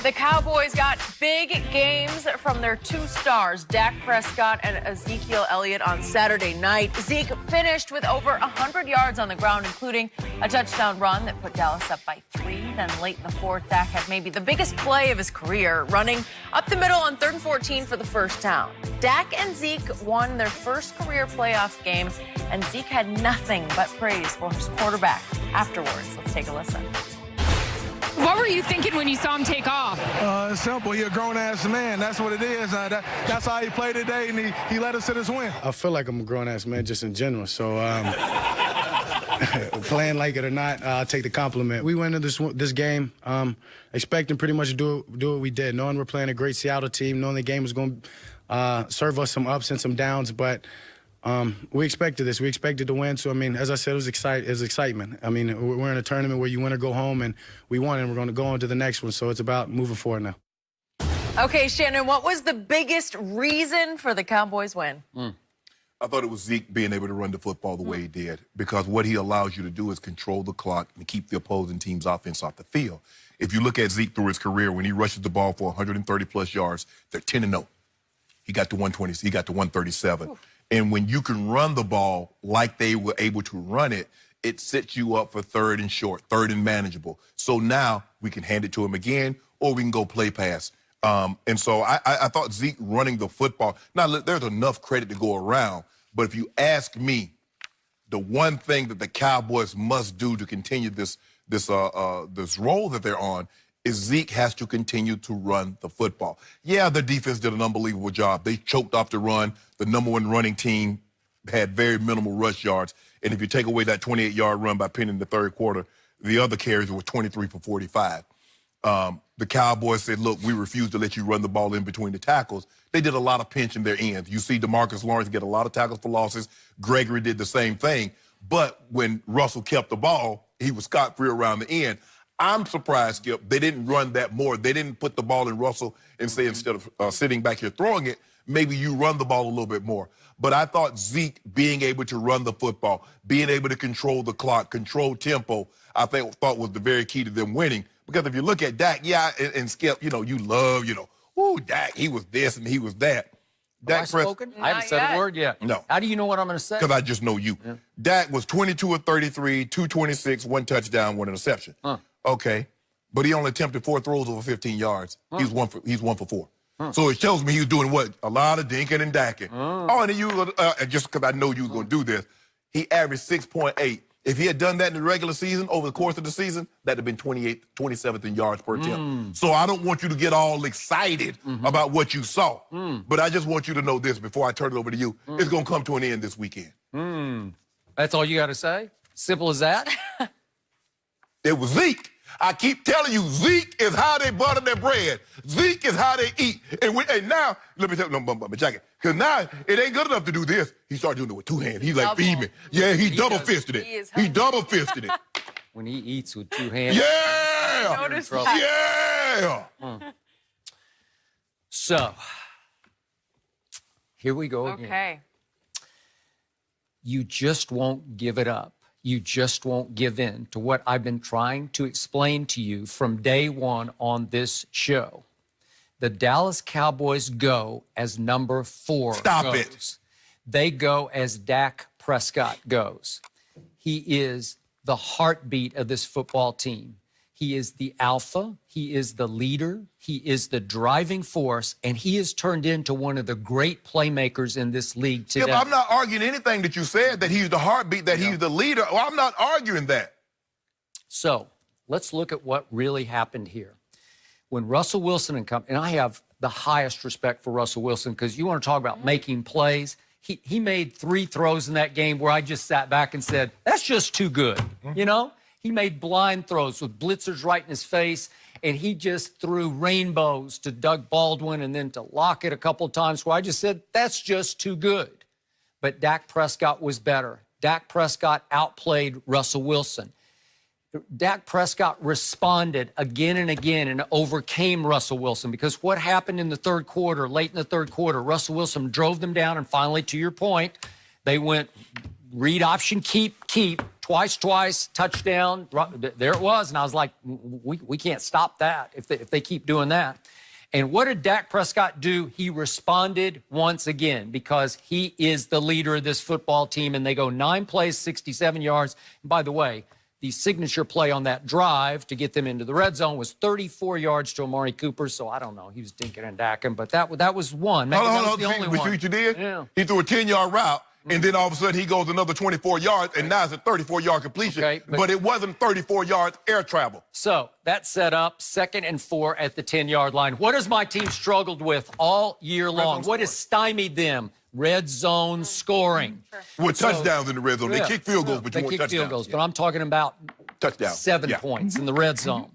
The Cowboys got big games from their two stars, Dak Prescott and Ezekiel Elliott, on Saturday night. Zeke finished with over 100 yards on the ground, including a touchdown run that put Dallas up by 3. Then late in the fourth, Dak had maybe the biggest play of his career, running up the middle on 3rd and 14 for the first down. Dak and Zeke won their first career playoff game, and Zeke had nothing but praise for his quarterback afterwards. Let's take a listen. What were you thinking when you saw him take off? It's simple. He's a grown-ass man. That's what it is. That's how he played today, and he led us to this win. I feel like I'm a grown-ass man just in general. So playing like it or not, I'll take the compliment. We went into this game expecting pretty much to do what we did, knowing we're playing a great Seattle team, knowing the game was going to serve us some ups and some downs, but we expected this. We expected to win. So, I mean, as I said, it was excitement. I mean, we're in a tournament where you win or go home, and we won, and we're going to go on to the next one. So it's about moving forward now. Okay, Shannon, what was the biggest reason for the Cowboys' win? I thought it was Zeke being able to run the football the way he did, because what he allows you to do is control the clock and keep the opposing team's offense off the field. If you look at Zeke through his career, when he rushes the ball for 130-plus yards, they're 10-0. He got to 120. He got to 137. Ooh. And when you can run the ball like they were able to run it, it sets you up for 3rd and short, 3rd and manageable. So now we can hand it to him again, or we can go play pass. And so I thought Zeke running the football. Now, look, there's enough credit to go around. But if you ask me, the one thing that the Cowboys must do to continue this role that they're on is Zeke has to continue to run the football. Yeah, the defense did an unbelievable job. They choked off the run. The #1 running team had very minimal rush yards. And if you take away that 28-yard run by Penny in the third quarter, the other carries were 23 for 45. The Cowboys said, look, we refuse to let you run the ball in between the tackles. They did a lot of pinching their ends. You see DeMarcus Lawrence get a lot of tackles for losses. Gregory did the same thing. But when Russell kept the ball, he was scot-free around the end. I'm surprised, Skip, they didn't run that more. They didn't put the ball in Russell and say, instead of sitting back here throwing it, maybe you run the ball a little bit more. But I thought Zeke being able to run the football, being able to control the clock, control tempo, thought was the very key to them winning. Because if you look at Dak, and Skip, you love, ooh, Dak, he was this and he was that. Dak spoken? I haven't said a word yet. No. How do you know what I'm going to say? Because I just know you. Yeah. Dak was 22 of 33, 226, 1 touchdown, 1 interception. Huh. Okay. But he only attempted 4 throws over 15 yards. Huh. He's one for 4. Huh. So it tells me he was doing what? A lot of dinking and dacking. Oh, and then just because I know you was going to do this, he averaged 6.8. If he had done that in the regular season, over the course of the season, that'd have been 27th in yards per attempt. So I don't want you to get all excited about what you saw. But I just want you to know this before I turn it over to you. It's going to come to an end this weekend. That's all you got to say? Simple as that? It was Zeke. I keep telling you, Zeke is how they butter their bread. Zeke is how they eat. And now, let me tell you, my jacket. Because now, it ain't good enough to do this. He started doing it with 2 hands. He's like, feed me. Yeah, he double-fisted it. He double-fisted it. When he eats with 2 hands. Yeah! Notice that. Yeah! So, here we go again. Okay. You just won't give it up. You just won't give in to what I've been trying to explain to you from day one on this show. The Dallas Cowboys go as number 4 Stop goes. it. They go as Dak Prescott goes. He is the heartbeat of this football team. He is the alpha. He is the leader. He is the driving force, and he has turned into one of the great playmakers in this league today. Yeah, but I'm not arguing anything that you said, that he's the heartbeat, that he's the leader. Well, I'm not arguing that. So let's look at what really happened here. When Russell Wilson and I have the highest respect for Russell Wilson, because you want to talk about making plays. He made 3 throws in that game where I just sat back and said, that's just too good, He made blind throws with blitzers right in his face, and he just threw rainbows to Doug Baldwin and then to Lockett a couple of times where I just said, that's just too good. But Dak Prescott was better. Dak Prescott outplayed Russell Wilson. Dak Prescott responded again and again and overcame Russell Wilson, because what happened in the third quarter, late in the third quarter, Russell Wilson drove them down, and finally, to your point, they went read option, keep, twice, touchdown. There it was. And I was like, we can't stop that if they keep doing that. And what did Dak Prescott do? He responded once again because he is the leader of this football team. And they go 9 plays, 67 yards. And by the way, the signature play on that drive to get them into the red zone was 34 yards to Amari Cooper. So I don't know. He was dinking and dacking, but that was one. Maybe that was the only one. See what you did? Yeah. He threw a 10-yard route. And then all of a sudden he goes another 24 yards, and now it's a 34-yard completion. Okay, but it wasn't 34 yards air travel. So that set up 2nd and 4 at the 10-yard line. What has my team struggled with all year long? What has stymied them? Red zone scoring. With touchdowns in the red zone. They kick field goals, but you want touchdowns. They kick field goals, but I'm talking about touchdowns. 7 points in the red zone.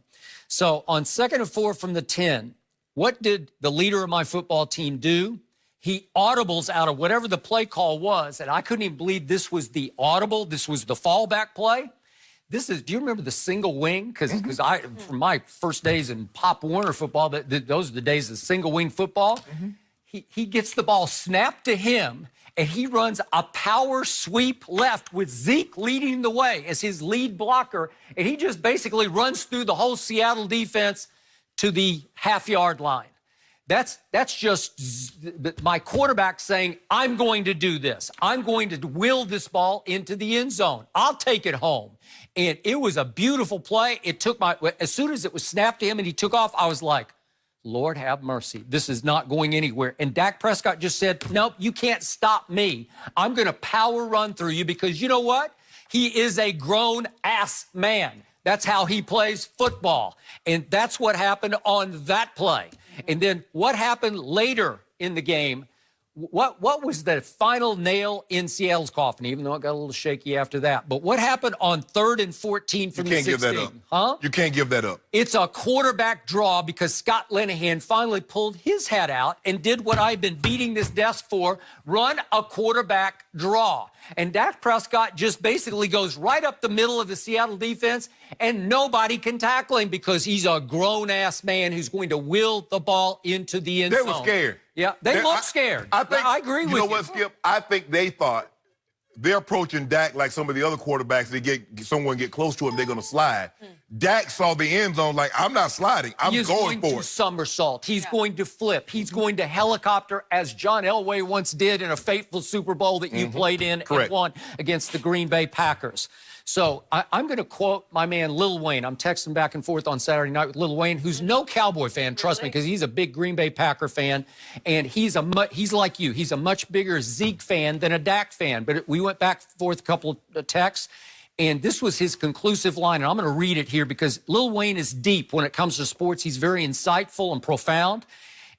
So on 2nd and 4 from the 10, what did the leader of my football team do? He audibles out of whatever the play call was, and I couldn't even believe this was the audible. This was the fallback play. Do you remember the single wing? Because from my first days in Pop Warner football, those are the days of single wing football. He gets the ball snapped to him, and he runs a power sweep left with Zeke leading the way as his lead blocker, and he just basically runs through the whole Seattle defense to the half-yard line. That's just my quarterback saying, I'm going to do this. I'm going to will this ball into the end zone. I'll take it home. And it was a beautiful play. As soon as it was snapped to him and he took off, I was like, Lord have mercy. This is not going anywhere. And Dak Prescott just said, nope, you can't stop me. I'm going to power run through you because you know what? He is a grown-ass man. That's how he plays football. And that's what happened on that play. And then what happened later in the game? What was the final nail in Seattle's coffin, even though it got a little shaky after that? But what happened on 3rd and 14 from the 16? You can't give that up. Huh? You can't give that up. It's a quarterback draw because Scott Linehan finally pulled his hat out and did what I've been beating this desk for, run a quarterback draw. And Dak Prescott just basically goes right up the middle of the Seattle defense, and nobody can tackle him because he's a grown-ass man who's going to will the ball into the end zone. They were scared. Yeah, they look scared. I agree with you. You know what, Skip? I think they thought they're approaching Dak like some of the other quarterbacks. Someone get close to him, they're going to slide. Dak saw the end zone like, I'm not sliding. I'm going for it. He's going to somersault. He's going to flip. He's going to helicopter, as John Elway once did in a fateful Super Bowl that you played in and won against the Green Bay Packers. So I'm going to quote my man Lil Wayne. I'm texting back and forth on Saturday night with Lil Wayne, who's no Cowboy fan, trust me, because he's a big Green Bay Packer fan, and he's like you. He's a much bigger Zeke fan than a Dak fan. But we went back and forth a couple of texts, and this was his conclusive line, and I'm going to read it here because Lil Wayne is deep when it comes to sports. He's very insightful and profound,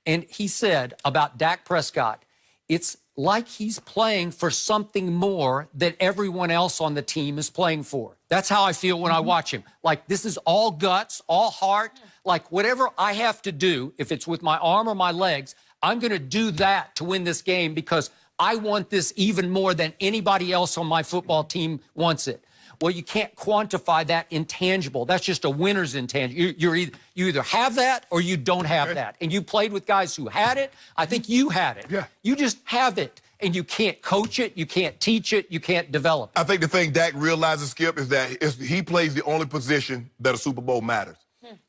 and he said about Dak Prescott, it's like he's playing for something more that everyone else on the team is playing for. That's how I feel when I watch him. Like, this is all guts, all heart. Like, whatever I have to do, if it's with my arm or my legs, I'm going to do that to win this game because I want this even more than anybody else on my football team wants it. Well, you can't quantify that intangible. That's just a winner's intangible. You either have that or you don't have that. And you played with guys who had it. I think you had it. Yeah. You just have it. And you can't coach it. You can't teach it. You can't develop it. I think the thing Dak realizes, Skip, is that he plays the only position that a Super Bowl matters.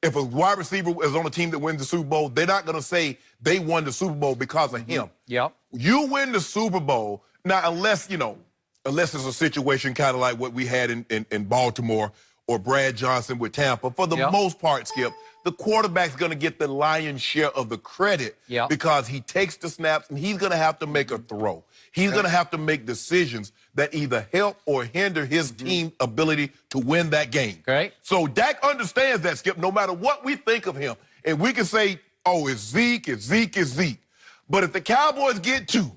If a wide receiver is on a team that wins the Super Bowl, they're not going to say they won the Super Bowl because of him. Yep. You win the Super Bowl, now unless it's a situation kind of like what we had in Baltimore or Brad Johnson with Tampa. For the most part, Skip, the quarterback's going to get the lion's share of the credit because he takes the snaps and he's going to have to make a throw. He's going to have to make decisions that either help or hinder his team's ability to win that game. Okay. So Dak understands that, Skip, no matter what we think of him. And we can say, oh, it's Zeke, it's Zeke, it's Zeke. But if the Cowboys get 2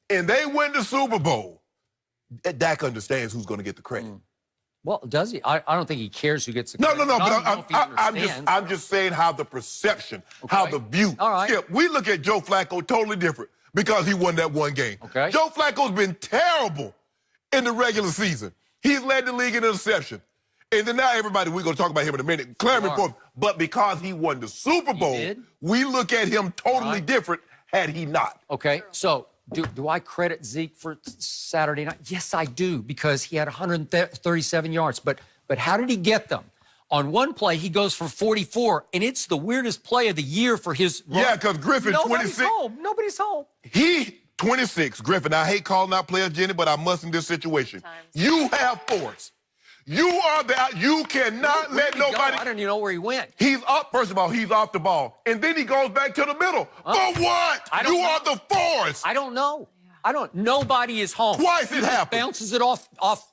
and they win the Super Bowl, Dak understands who's going to get the credit. Well, does he? I don't think he cares who gets the No, credit. but I'm just saying how the perception, how the view. All right. Skip, we look at Joe Flacco totally different because he won that one game. Okay. Joe Flacco's been terrible in the regular season. He's led the league in interception. And then now everybody, we're going to talk about him in a minute, clamoring for him. But because he won the Super Bowl, we look at him totally different had he not. Okay, so do I credit Zeke for Saturday night? Yes, I do, because he had 137 yards. But how did he get them? On one play, he goes for 44, and it's the weirdest play of the year for his run. Yeah, because Griffin, Nobody's 26. home. Nobody's home. He 26, Griffin. I hate calling out players, Jenny, but I must in this situation. You have force. You are that. You cannot let nobody. I don't even know where he went. He's up. First of all, he's off the ball, and then he goes back to the middle. For what? You are the force. I don't know. Nobody is home. Twice it happened. Bounces it off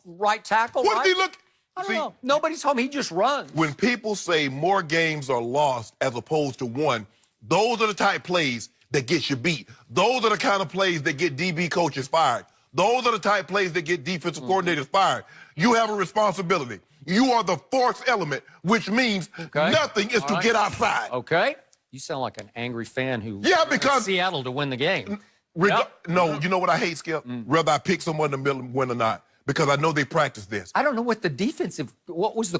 right tackle. What right? did he look? I don't know. Nobody's home. He just runs. When people say more games are lost as opposed to won, those are the type plays that get you beat. Those are the kind of plays that get DB coaches fired. Those are the type plays that get defensive coordinators fired. You have a responsibility. You are the fourth element, which means nothing is to get outside. Okay. You sound like an angry fan who because Seattle to win the game. No, you know what I hate, Skip? Whether I pick someone in the middle and win or not, because I know they practice this. I don't know what the defensive, what was the